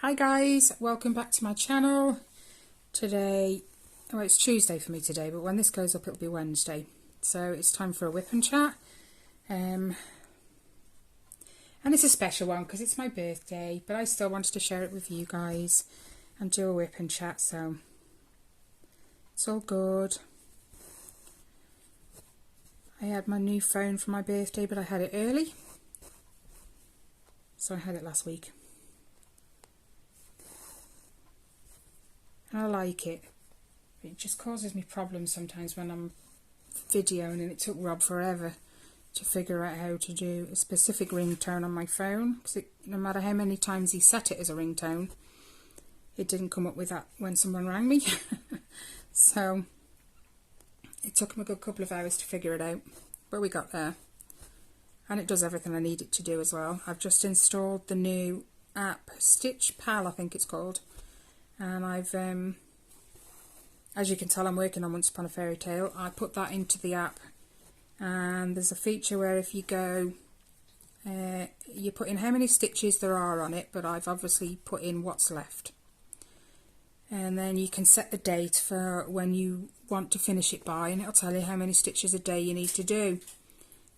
Hi guys, welcome back to my channel. Today, well, it's Tuesday for me today, but when this goes up it'll be Wednesday. So it's time for a whip and chat. And it's a special one because it's my birthday, but I still wanted to share it with you guys and do a whip and chat, so it's all good. I had my new phone for my birthday, but I had it early. So I had it last week. I like it. It just causes me problems sometimes when I'm videoing, and it took Rob forever to figure out how to do a specific ringtone on my phone, because no matter how many times he set it as a ringtone, it didn't come up with that when someone rang me. So it took him a good couple of hours to figure it out, but we got there. And it does everything I need it to do as well. I've just installed the new app, Stitch Pal I think it's called. And I've, as you can tell, I'm working on Once Upon a Fairy Tale. I put that into the app, and there's a feature where if you go, you put in how many stitches there are on it, but I've obviously put in what's left. And then you can set the date for when you want to finish it by, and it'll tell you how many stitches a day you need to do.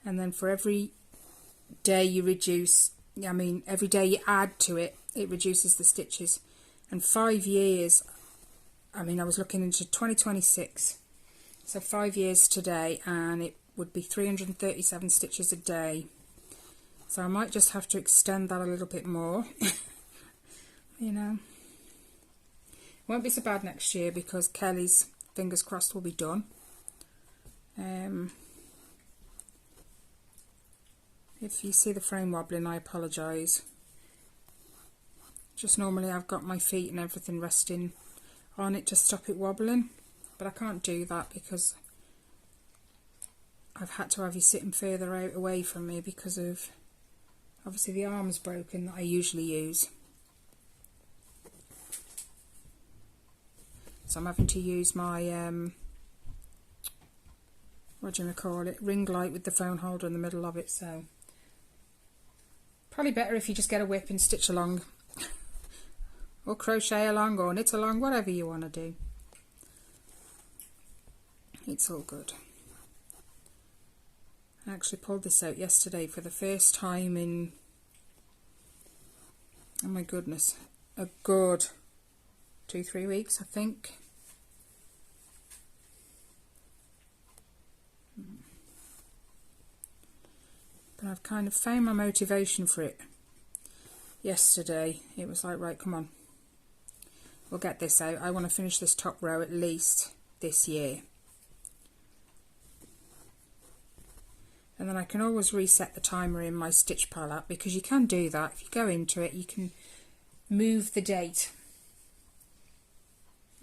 And then for every day you reduce, every day you add to it, it reduces the stitches. And 5 years, I was looking into 2026, so 5 years today, and it would be 337 stitches a day. So I might just have to extend that a little bit more. Won't be so bad next year because Kelly's, fingers crossed, will be done. If you see the frame wobbling, I apologise. Just normally I've got my feet and everything resting on it to stop it wobbling, but I can't do that because I've had to have you sitting further out away from me because of obviously the arm's broken that I usually use. So I'm having to use my what do you call it, ring light with the phone holder in the middle of it. So probably better if you just get a whip and stitch along. Or crochet along, or knit along, whatever you want to do. It's all good. I actually pulled this out yesterday for the first time in, oh my goodness, a good 2-3 weeks, I think. But I've kind of found my motivation for it yesterday. It was like, right, come on. We'll get this out. I want to finish this top row at least this year. And then I can always reset the timer in my Stitch Pal app, because you can do that. If you go into it, you can move the date.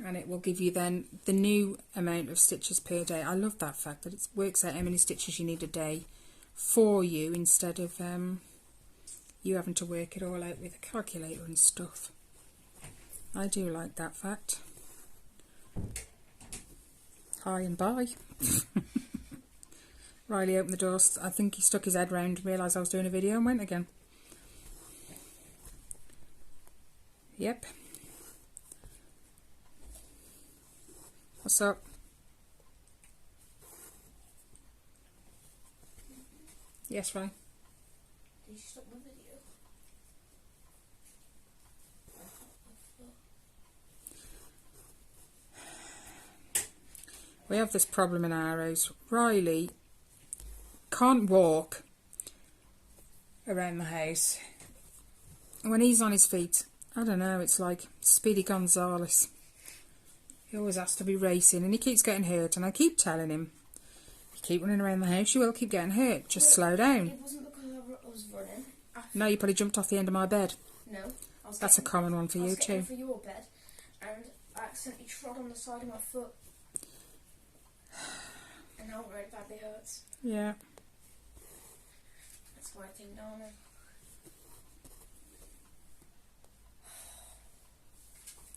And it will give you then the new amount of stitches per day. I love that fact that it works out how many stitches you need a day for you, instead of you having to work it all out with a calculator and stuff. I do like that fact. Hi and bye. Riley opened the door. I think he stuck his head round and realised I was doing a video and went again. Yep. What's up? Yes, Riley. Did you stop my video? We have this problem in our house. Riley can't walk around the house. When he's on his feet, I don't know, it's like Speedy Gonzales. He always has to be racing, and he keeps getting hurt, and I keep telling him, you keep running around the house, you will keep getting hurt, just slow down. It wasn't because I was running. No, you probably jumped off the end of my bed. No. That's a common one for you too. I was getting for your bed, and I accidentally trod on the side of my foot. And now it really badly hurts. Yeah. That's why I think no.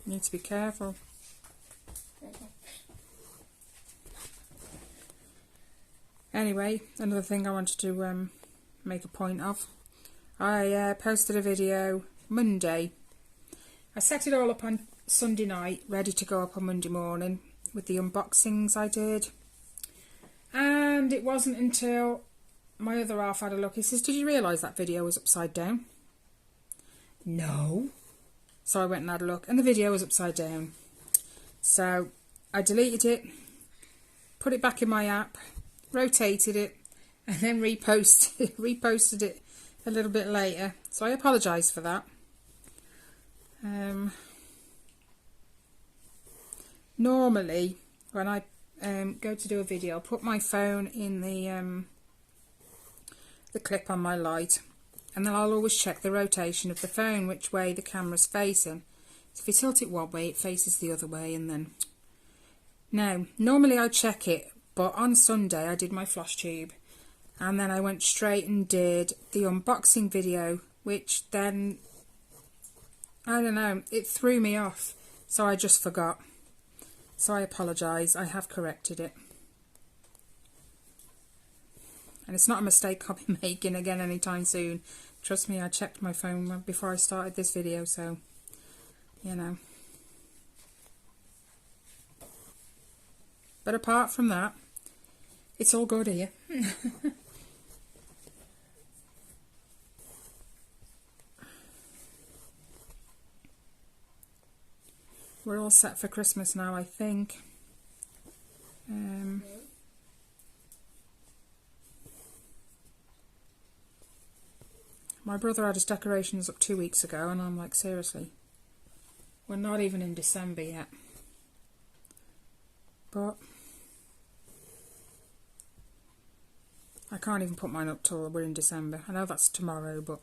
You need to be careful. Anyway, another thing I wanted to make a point of. I posted a video Monday I set it all up on Sunday night, ready to go up on Monday morning with the unboxings I did. And it wasn't until my other half had a look. He says, "Did you realise that video was upside down?" No. So I went and had a look, and the video was upside down. So I deleted it, put it back in my app, rotated it, and then reposted it a little bit later. So I apologise for that. Normally, when I go to do a video, I'll put my phone in the clip on my light, and then I'll always check the rotation of the phone, which way the camera's facing. So if you tilt it one way, it faces the other way, and then... Now, normally I check it, but on Sunday I did my floss tube, and then I went straight and did the unboxing video, which then, I don't know, it threw me off, so I just forgot. So I apologise, I have corrected it. And it's not a mistake I'll be making again anytime soon. Trust me, I checked my phone before I started this video, so, you know. But apart from that, it's all good here. We're all set for Christmas now, I think. My brother had his decorations up 2 weeks ago, and I'm like, seriously? We're not even in December yet. But I can't even put mine up till we're in December. I know that's tomorrow, but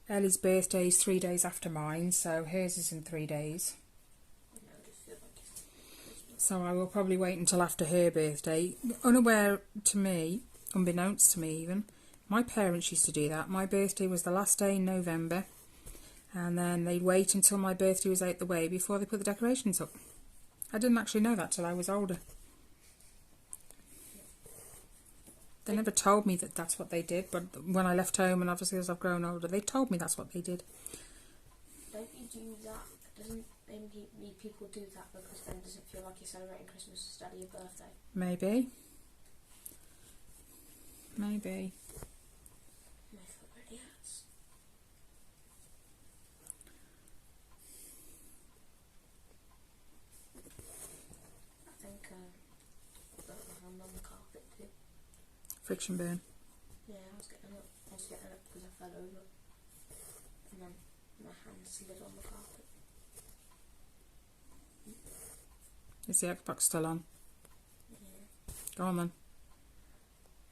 Ellie's birthday is 3 days after mine, so hers is in 3 days. So I will probably wait until after her birthday. Unaware to me, unbeknownst to me even, my parents used to do that. My birthday was the last day in November, and then they'd wait until my birthday was out the way before they put the decorations up. I didn't actually know that till I was older. They never told me that that's what they did, but when I left home, and obviously as I've grown older, they told me that's what they did. Don't you do that? Doesn't maybe people do that because then it doesn't feel like you're celebrating Christmas instead of your birthday? Maybe. Maybe. My foot really hurts. I think I got my hand on the carpet too. Friction burn. Yeah, I was getting up because I fell over, and then my hand slid on the carpet. Is the Xbox still on? Yeah. Go on then.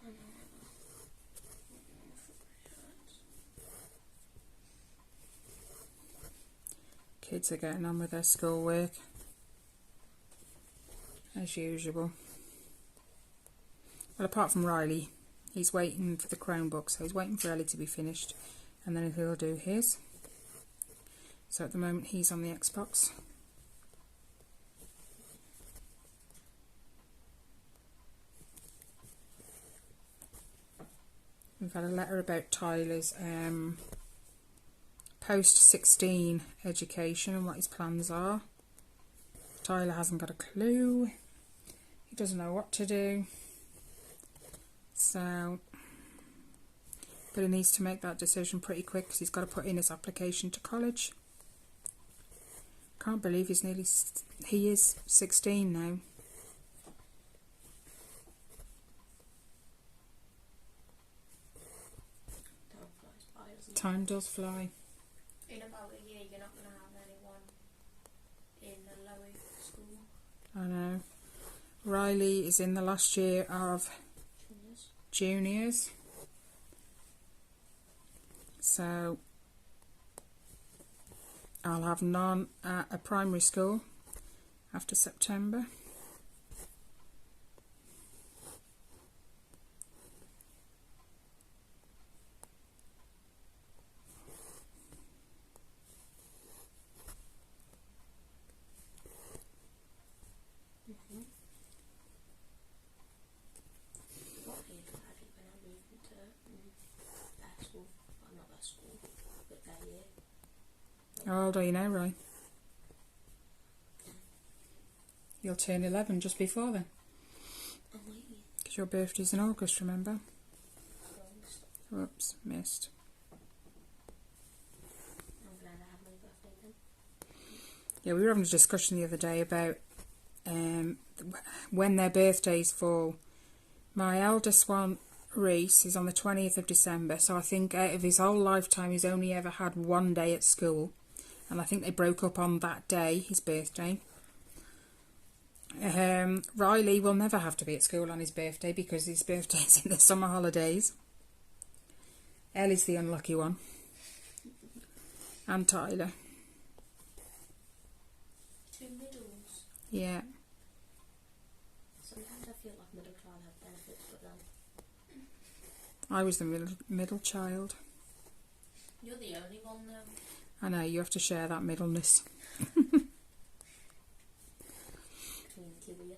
I know. My foot really hurts. Kids are getting on with their schoolwork, as usual. Well, apart from Riley, he's waiting for the Chromebook, so he's waiting for Ellie to be finished, and then he'll do his. So at the moment he's on the Xbox. We've had a letter about Tyler's post-16 education and what his plans are. Tyler hasn't got a clue. He doesn't know what to do. So, but he needs to make that decision pretty quick because he's got to put in his application to college. Can't believe he is 16 now. Time does fly. In about a year, you're not going to have anyone in the lower school. I know. Riley is in the last year of juniors. So I'll have none at a primary school after September. How old are you now, Roy? You'll turn 11 just before then. Oh, wait. Because your birthday's in August, remember? August. Whoops, missed. I'm glad I had my birthday then. Yeah, we were having a discussion the other day about when their birthdays fall. My eldest one, Reese, is on the 20th of December, so I think out of his whole lifetime he's only ever had one day at school, and I think they broke up on that day, his birthday. Riley will never have to be at school on his birthday because his birthday's in the summer holidays. Ellie's the unlucky one. And Tyler. 2 middles. Yeah. Sometimes I feel like middle child have benefits, but then I was the middle child. you're the only one though. I know, you have to share that middleness. Between the two of you.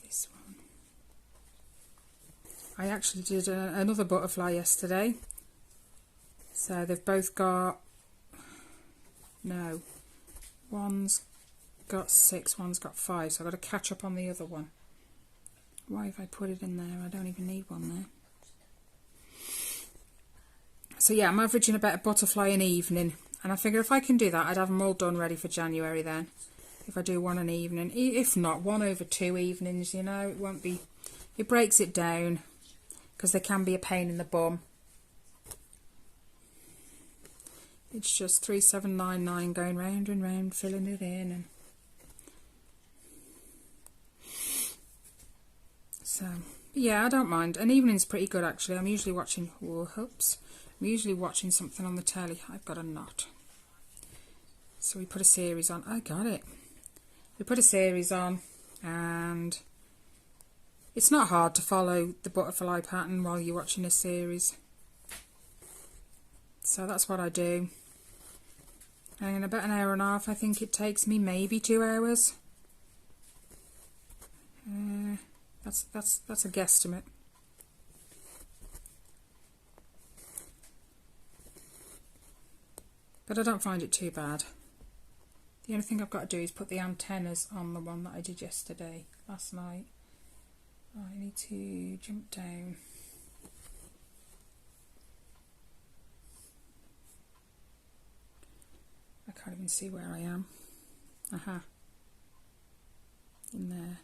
This one. I actually did another butterfly yesterday. So they've both got... No. One's got 6, one's got 5. So I've got to catch up on the other one. Why have I put it in there? I don't even need one there. So yeah, I'm averaging about a butterfly an evening. And I figure if I can do that, I'd have them all done ready for January then. If I do one an evening. If not, 1 over 2 evenings, you know. It won't be... It breaks it down. Because they can be a pain in the bum. It's just 3799 going round and round, filling it in. And so, yeah, I don't mind. An evening's pretty good, actually. I'm usually watching... Whoops. I'm usually watching something on the telly. I've got a knot. So we put a series on. I got it. We put a series on, and it's not hard to follow the butterfly pattern while you're watching a series. So that's what I do. And in about an hour and a half, I think it takes me, maybe 2 hours. That's a guesstimate. But I don't find it too bad. The only thing I've got to do is put the antennas on the one that I did last night. I need to jump down. I can't even see where I am. Aha. In there.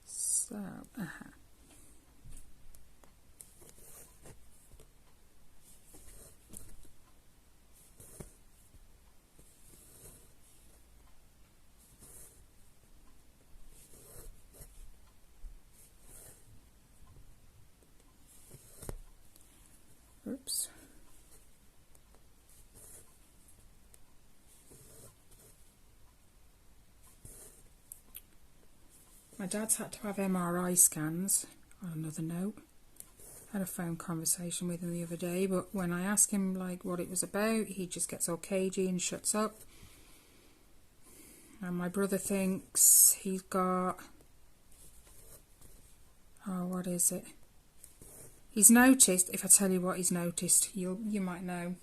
So, aha. Oops. My dad's had to have MRI scans. On another note, I had a phone conversation with him the other day, but when I ask him like what it was about, he just gets all cagey and shuts up. And my brother thinks he's got... Oh, what is it? He's noticed, if I tell you what he's noticed, you might know.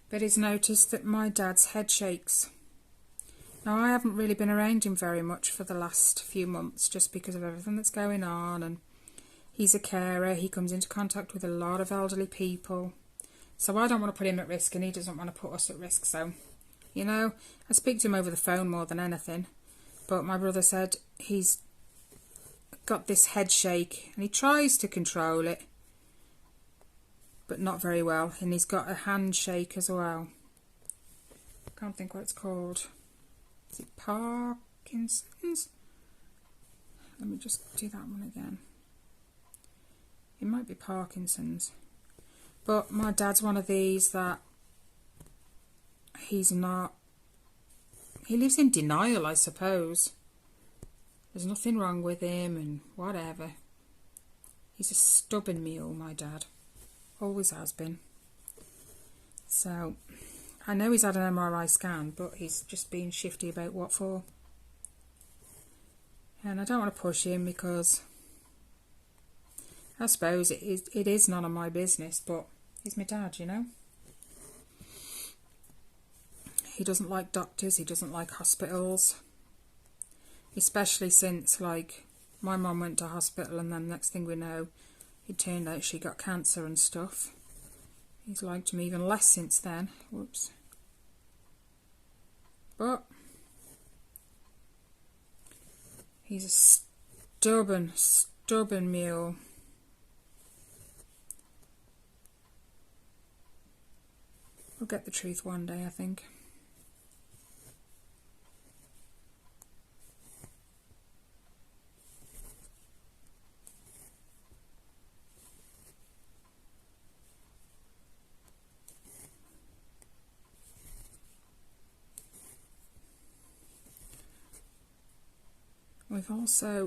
But he's noticed that my dad's head shakes. Now, I haven't really been around him very much for the last few months, just because of everything that's going on, and he's a carer, he comes into contact with a lot of elderly people. So I don't want to put him at risk, and he doesn't want to put us at risk, so, you know, I speak to him over the phone more than anything. But my brother said he's got this head shake, and he tries to control it, but not very well, and he's got a hand shake as well. Can't think what it's called. Is it Parkinson's? Let me just do that one again. It might be Parkinson's. But my dad's one of these that he's not... He lives in denial, I suppose. There's nothing wrong with him and whatever. He's a stubborn mule, my dad. Always has been. So, I know he's had an MRI scan, but he's just being shifty about what for. And I don't want to push him because I suppose it is none of my business, but he's my dad, you know. He doesn't like doctors, he doesn't like hospitals. Especially since, like, my mum went to hospital and then next thing we know, it turned out she got cancer and stuff. He's liked him even less since then. Whoops. But he's a stubborn mule. We'll get the truth one day, I think.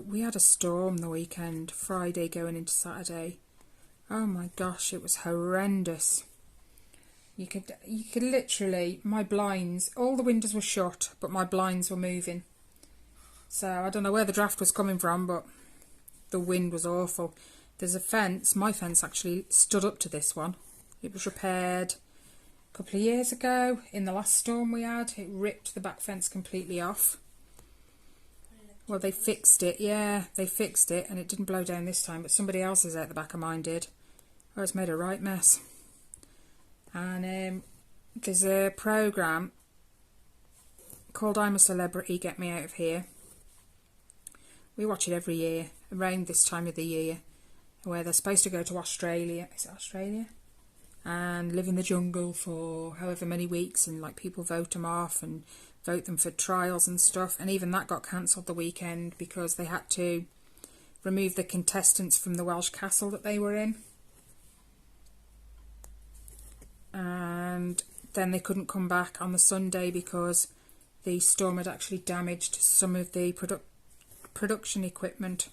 We had a storm the weekend, Friday going into Saturday. Oh my gosh, it was horrendous. You could literally, my blinds, all the windows were shut, but my blinds were moving. So I don't know where the draft was coming from, but the wind was awful. There's a fence, my fence actually stood up to this one. It was repaired a couple of years ago. In the last storm we had, it ripped the back fence completely off. Well, they fixed it, yeah, they fixed it, and it didn't blow down this time, but somebody else's out the back of mine did. Oh, it's made a right mess. And there's a programme called I'm a Celebrity, Get Me Out of Here. We watch it every year, around this time of the year, where they're supposed to go to Australia. Is it Australia? And live in the jungle for however many weeks, and like people vote them off and vote them for trials and stuff, and even that got cancelled the weekend because they had to remove the contestants from the Welsh castle that they were in, and then they couldn't come back on the Sunday because the storm had actually damaged some of the production equipment.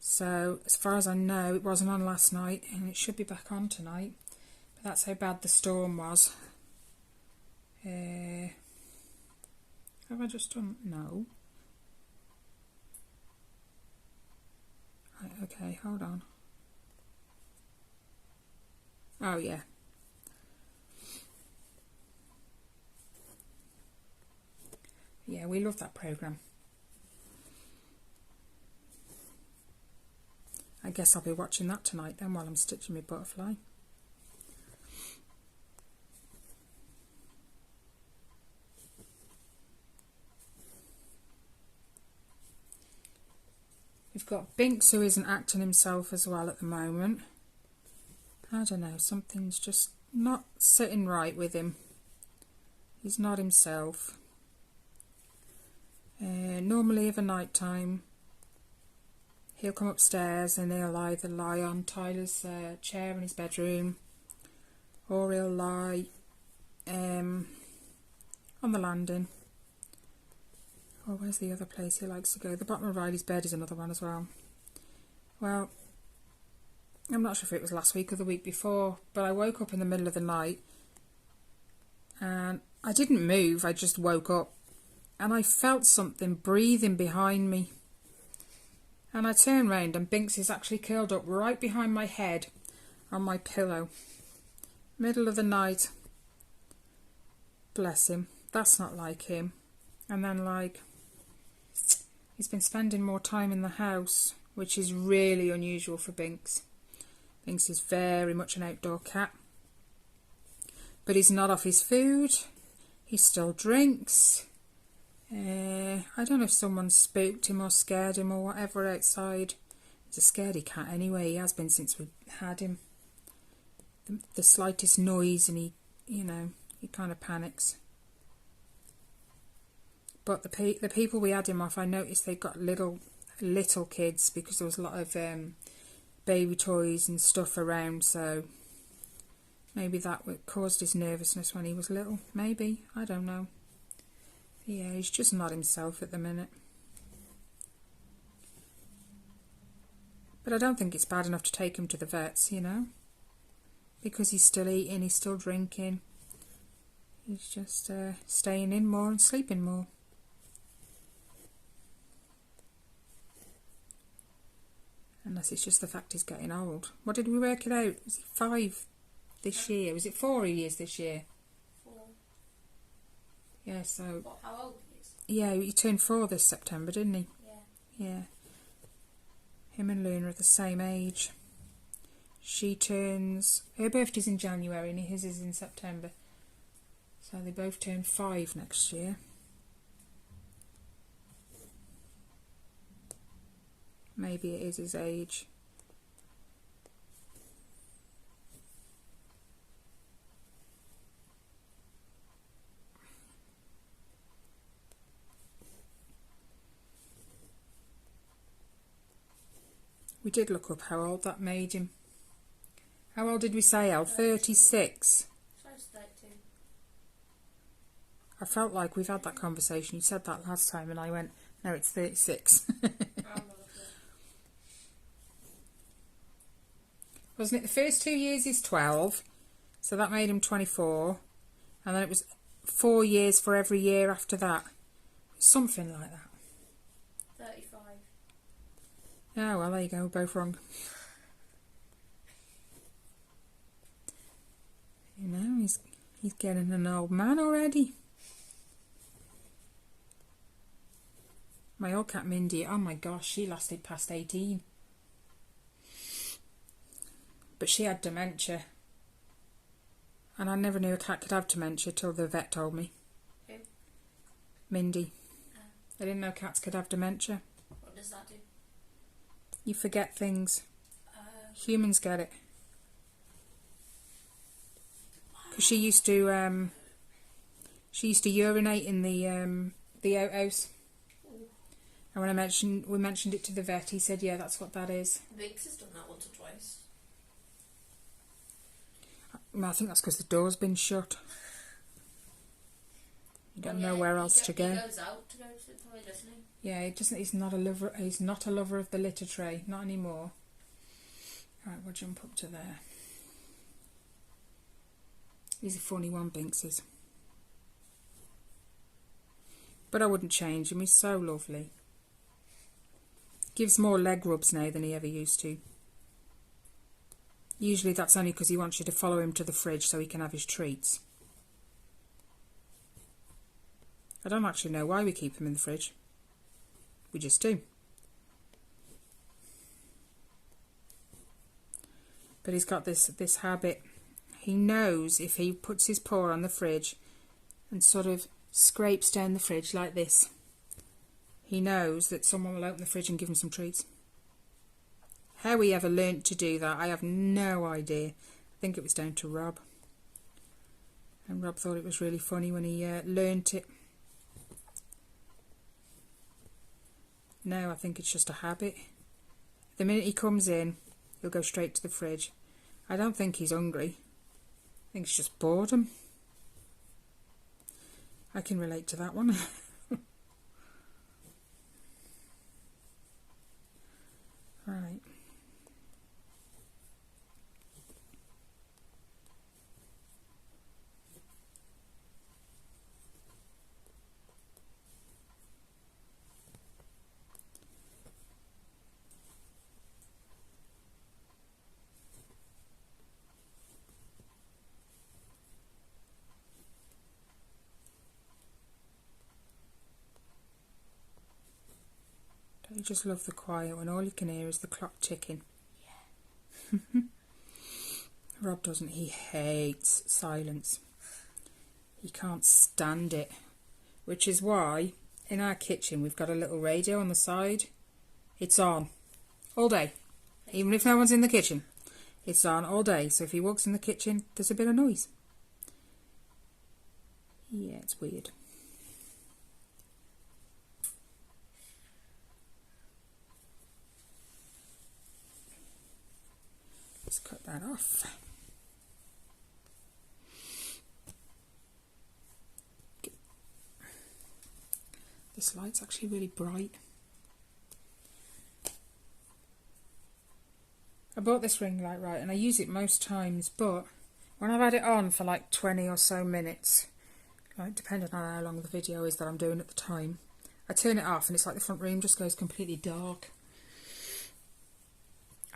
So as far as I know, it wasn't on last night and it should be back on tonight, but that's how bad the storm was. Have I just done... No. Right, okay, hold on. Oh, yeah. Yeah, we love that programme. I guess I'll be watching that tonight then while I'm stitching my butterfly. We've got Binks, who isn't acting himself as well at the moment. I don't know, something's just not sitting right with him. He's not himself. Normally of a night time, he'll come upstairs and he'll either lie on Tyler's chair in his bedroom, or he'll lie on the landing. Oh, where's the other place he likes to go? The bottom of Riley's bed is another one as well. Well, I'm not sure if it was last week or the week before, but I woke up in the middle of the night and I didn't move, I just woke up and I felt something breathing behind me. And I turned round and Binks is actually curled up right behind my head on my pillow. Middle of the night. Bless him. That's not like him. And then, like, he's been spending more time in the house, which is really unusual for Binks. Binks is very much an outdoor cat. But he's not off his food. He still drinks. I don't know if someone spooked him or scared him or whatever outside. He's a scaredy cat anyway. He has been since we had him. The slightest noise and he, you know, he kind of panics. But the people we had him off, I noticed they got little kids because there was a lot of baby toys and stuff around. So Maybe that caused his nervousness when he was little. Maybe. I don't know. Yeah, he's just not himself at the minute. But I don't think it's bad enough to take him to the vets, you know. Because he's still eating, he's still drinking. He's just staying in more and sleeping more. Unless it's just the fact he's getting old. What did we work it out? Was it 5 this year? Was it 4 years this year? 4. Yeah, so... What, how old he is? Yeah, he turned 4 this September, didn't he? Yeah. Yeah. Him and Luna are the same age. She turns... Her birthday's in January and his is in September. So they both turn 5 next year. Maybe it is his age. We did look up how old that made him. How old did we say, Al? 36. So it's 32. I felt like we've had that conversation. You said that last time and I went, no, it's 36. Wasn't it the first 2 years he's 12, so that made him 24, and then it was 4 years for every year after that. Something like that. 35. Oh, well, there you go, both wrong. You know, he's getting an old man already. My old cat Mindy, oh my gosh, she lasted past 18. But she had dementia. And I never knew a cat could have dementia till the vet told me. Who? Mindy. I didn't know cats could have dementia. What does that do? You forget things. Humans get it. Because she used to urinate in the outhouse. And when we mentioned it to the vet, he said, yeah, that's what that is. Biggs has done that once or twice. Well, I think that's because the door's been shut. You got nowhere else to go. He goes out to go to the toilet, doesn't he? Yeah, he doesn't. He's not a lover. He's not a lover of the litter tray. Not anymore. Right, we'll jump up to there. He's a funny one, Binks is. But I wouldn't change him. He's so lovely. Gives more leg rubs now than he ever used to. Usually that's only because he wants you to follow him to the fridge so he can have his treats. I don't actually know why we keep him in the fridge. We just do. But he's got this habit. He knows if he puts his paw on the fridge and sort of scrapes down the fridge like this, he knows that someone will open the fridge and give him some treats. How he ever learnt to do that, I have no idea. I think it was down to Rob. And Rob thought it was really funny when he learnt it. No, I think it's just a habit. The minute he comes in, he'll go straight to the fridge. I don't think he's hungry. I think it's just boredom. I can relate to that one. Right. Don't you just love the quiet when all you can hear is the clock ticking? Yeah. Rob doesn't. He hates silence. He can't stand it. Which is why in our kitchen we've got a little radio on the side. It's on all day. Even if no one's in the kitchen. It's on all day. So if he walks in the kitchen, there's a bit of noise. Yeah, it's weird. Let's cut that off. This light's actually really bright. I bought this ring light, right, and I use it most times, but when I've had it on for like 20 or so minutes, like depending on how long the video is that I'm doing at the time, I turn it off and it's like the front room just goes completely dark.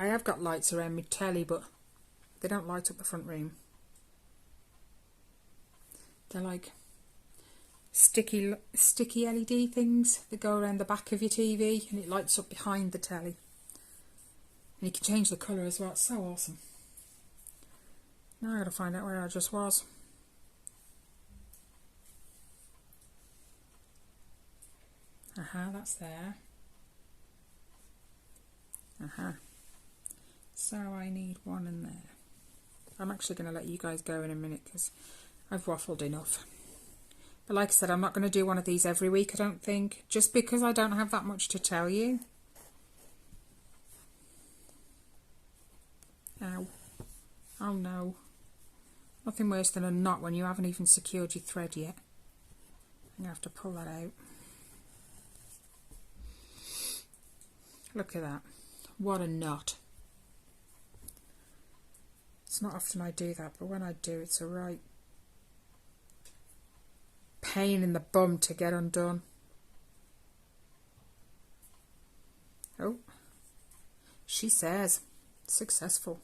I have got lights around my telly, but they don't light up the front room. They're like sticky LED things that go around the back of your TV and it lights up behind the telly. And you can change the colour as well. It's so awesome. Now I've got to find out where I just was. Aha, that's there. Aha. So I need one in there. I'm actually going to let you guys go in a minute because I've waffled enough. But like I said, I'm not going to do one of these every week, I don't think. Just because I don't have that much to tell you. Ow. Oh no. Nothing worse than a knot when you haven't even secured your thread yet. I'm going to have to pull that out. Look at that. What a knot. It's not often I do that, but when I do, it's a right pain in the bum to get undone. Oh, she says successful.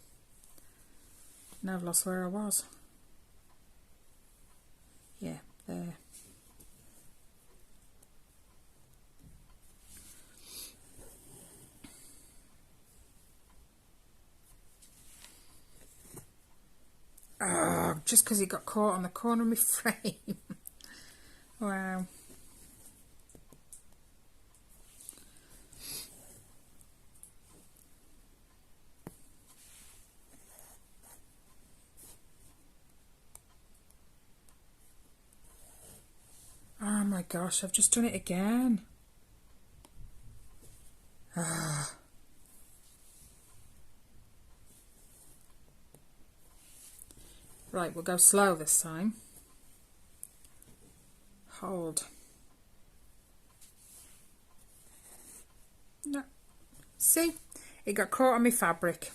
Now I've lost where I was. Yeah, there. Oh, just because he got caught on the corner of my frame. Wow. Oh my gosh, I've just done it again. Ah. Right, we'll go slow this time. Hold. No. See? It got caught on my fabric.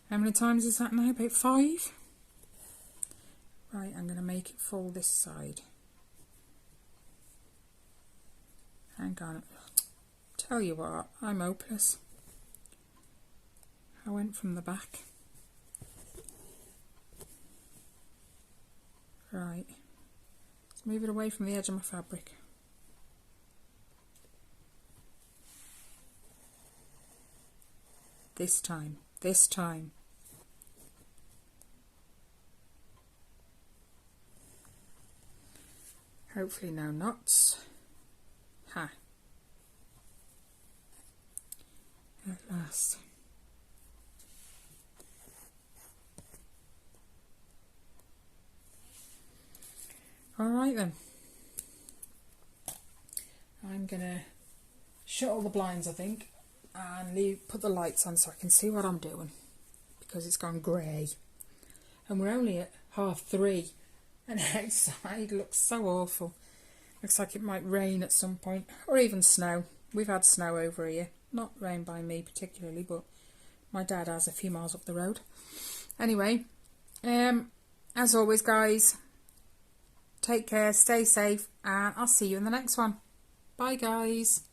How many times is that now? About 5? Right, I'm going to make it fall this side. Hang on. Tell you what, I'm hopeless. I went from the back. Right. Let's move it away from the edge of my fabric. This time. This time. Hopefully no knots. Ha. At last. Alright then. I'm gonna shut all the blinds, I think, and put the lights on so I can see what I'm doing, because it's gone grey. And we're only at 3:30 and outside looks so awful. Looks like it might rain at some point, or even snow. We've had snow over here. Not rain by me particularly, but my dad has a few miles up the road. Anyway, as always guys, take care, stay safe, and I'll see you in the next one. Bye guys.